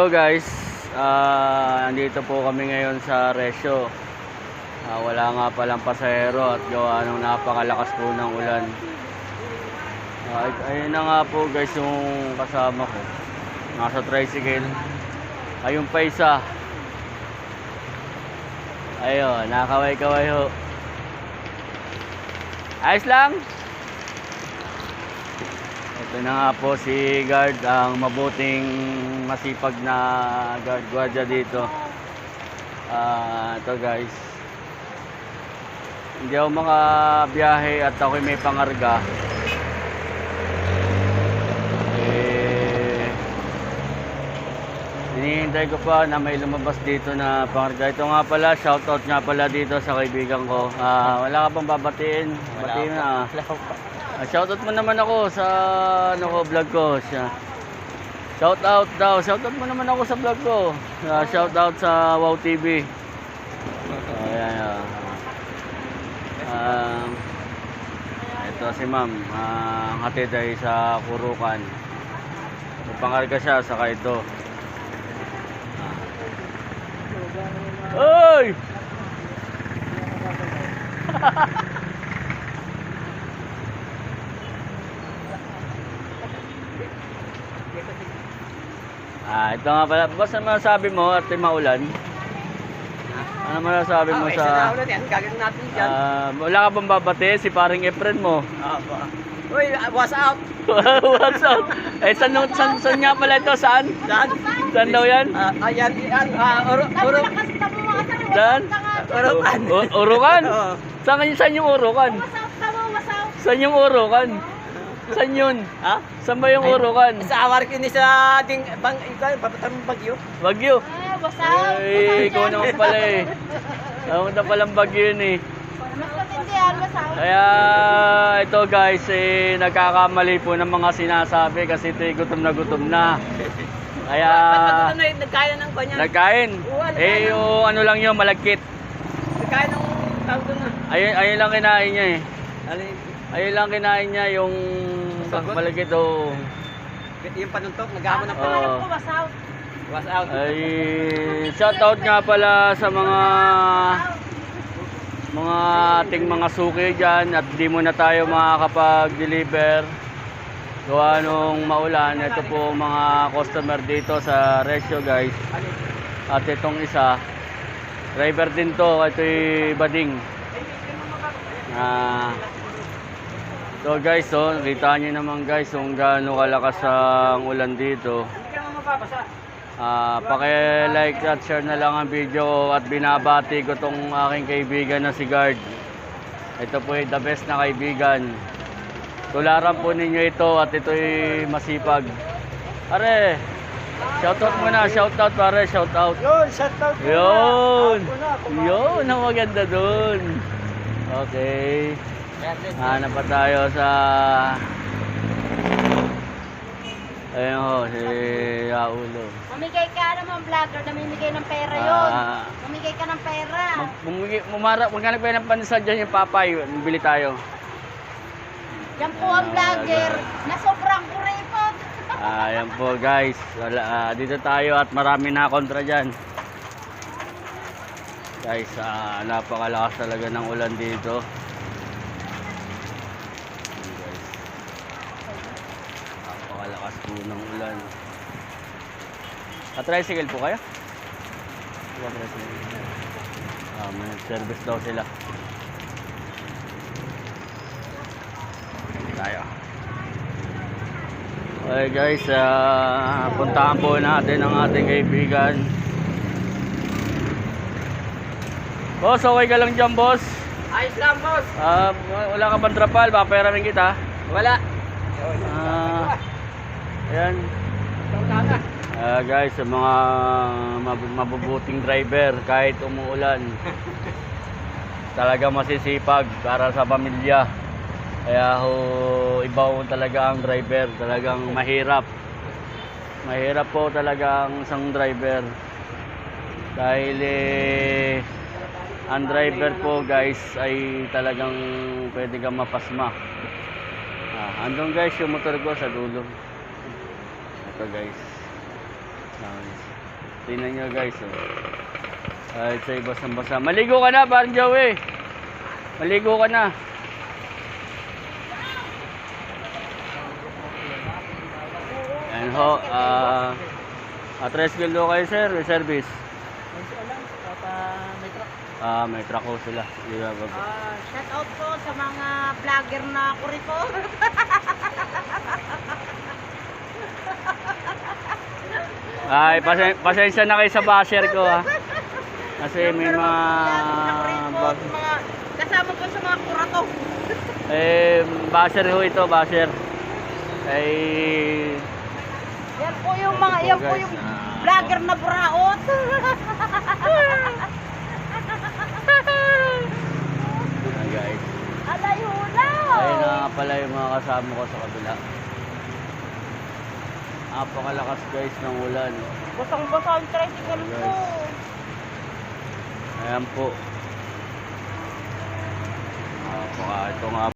Hello guys, nandito po kami ngayon sa Resyo. Wala nga palang pasahero at gawa ng napakalakas po ng ulan. Ayun na nga po guys yung kasama ko. Nasa tricycle. Ayun pa isa. Ayun, nakaway-kaway ho. Ayos lang. Ito na nga po si guard, ang mabuting masipag na guardia dito. Ito guys, hindi ako makabiyahe at ako may pangarga. Hinihintay ko pa na may lumabas dito na pangarga. Ito nga pala, shoutout nga pala dito sa kaibigan ko. Wala ka pang babatiin? Batiin na. Shoutout mo naman ako sa vlog ko. Shoutout daw. Shoutout mo naman ako sa vlog ko. Shoutout sa Wow TV. Ayan. Ito si ma'am. Hatid ay sa Kurukan. Pangarga siya, saka ito. Oy! Ito nga pala. Basta masasabi mo at maulan? Ano masasabi mo sa... wala ka bang babati? Si paring Efren mo. Uy, what's up? What's up? Saan nga pala ito? Saan? Saan daw yan? Ayan, Saan? Urukan. Urukan? Saan yung Urukan? Saan yung Urukan? Saan yun? Ha? Saan ba yung Urukan? Sa awar ko ni sa ding bang ikaw, papatarong Bagyo. Bagyo? Ay, ikaw naman pala eh. Ako na palang Bagyo yun eh. Kaya ito guys, nagkakamali po ng mga sinasabi kasi ito gutom na. Kaya... Nagkain ng kanya. Nagkain? Yung ano lang yun, malagkit. Nagkain ng tawag doon na. Ayun lang kinain niya eh. Ayun lang kinain niya yung malagkit o... Yung panuntok, nag-aamo ng panuntok. Was out. Ay, shoutout nga pala sa mga ating mga suki dyan at di muna tayo makakapag-deliver gawa nung maulan. Ito po mga customer dito sa Resyo guys. At itong isa driver din to, ito'y Bading. So guys, nakita nyo naman guys kung gaano kalakas ang ulan dito. Paki-like at share na lang ang video at binabati ko tong aking kaibigan na si Guard. Ito po ay the best na kaibigan. Tularan po ninyo ito at ito'y masipag. Pare, shoutout muna, shoutout pare, shoutout. Yun, shoutout. Yun, ang maganda dun. Okay. Hanap pa tayo sa... Ayun ho, si Raulo. Mamigay ka naman vlogger, namimigay ng pera yun. Mamigay ka ng pera. Magkano pa ng pansa dyan yung papay, bili tayo. Yan po ang vlogger na sobrang kuripot. Ayan po guys, dito tayo at marami na kontra dyan. Guys, napakalakas talaga ng ulan dito. Napakalakas po ng ulan. Tricycle po kayo? May service daw sila. Tayo. Okay guys, puntahan po natin ang ating kaibigan. Boss, okay ka lang dyan boss? Ayos lang, boss. Wala ka bang trapal? Papayaramin kita. Wala. Ayan. Guys, sa mga mabubuting driver kahit umuulan, talaga masisipag para sa pamilya. Kaya iba ho talaga ang driver, talagang mahirap po talaga ang isang driver dahil ang driver po guys ay talagang pwede kang mapasma. Andun guys yung motor ko sa dulo. Ito guys. Nice. tingnan nyo guys. Oh. Kahit sa basang-basa. Maligo ka na, parang Joey. Maligo ka na. Ayan ho. Address gulo kayo sir, may service. May truck ho sila. Shout out po sa mga vlogger na kuriko. Ay, pasensya na kayo sa basher ko ha. Kasi may mga Kasama po sa mga kurato. basher ho ito, basher. Ay Yan po yung mga, yan po yung vlogger na buraot. Ayan guys. Alay hulaw. Ayun na nga pala yung mga kasama ko sa kabila. Napakalakas guys ng ulan. Basang-basa ang tricycle po. Ayan po. Ito nga